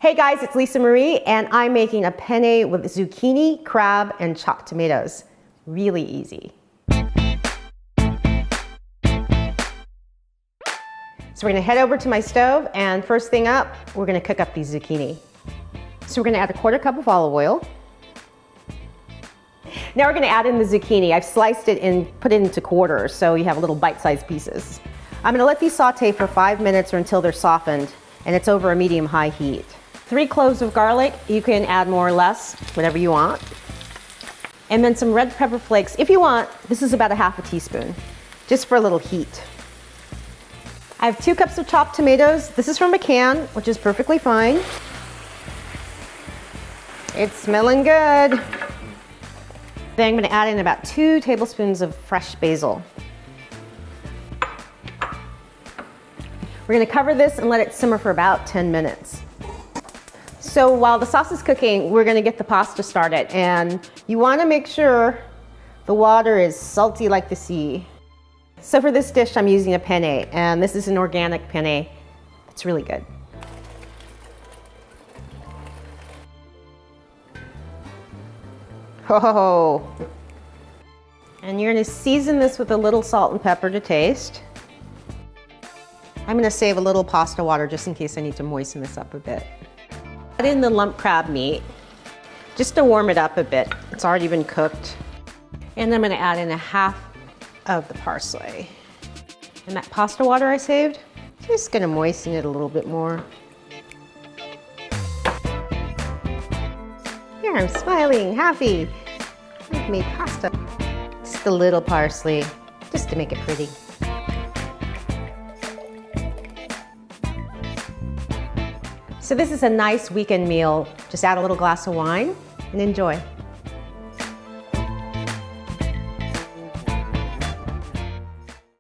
Hey guys, it's Lisa Marie and I'm making a penne with zucchini, crab, and chopped tomatoes. Really easy. So we're gonna head over to my stove and first thing up, we're gonna cook up these zucchini. So we're gonna add a 1/4 cup of olive oil. Now we're gonna add in the zucchini. I've sliced it and put it into quarters so you have little bite-sized pieces. I'm gonna let these saute for 5 minutes or until they're softened, and it's over a medium-high heat. 3 cloves of garlic, you can add more or less, whatever you want. And then some red pepper flakes. If you want, this is about 1/2 teaspoon, just for a little heat. I have 2 cups of chopped tomatoes. This is from a can, which is perfectly fine. It's smelling good. Then I'm gonna add in about 2 tablespoons of fresh basil. We're gonna cover this and let it simmer for about 10 minutes. So while the sauce is cooking, we're gonna get the pasta started, and you wanna make sure the water is salty like the sea. So for this dish, I'm using a penne, and this is an organic penne. It's really good. Oh, and you're gonna season this with a little salt and pepper to taste. I'm gonna save a little pasta water just in case I need to moisten this up a bit. Add in the lump crab meat, just to warm it up a bit. It's already been cooked. And I'm gonna add in 1/2 of the parsley. And that pasta water I saved, just gonna moisten it a little bit more. Here, I'm smiling, happy. I've made pasta. Just a little parsley, just to make it pretty. So this is a nice weekend meal. Just add a little glass of wine and enjoy.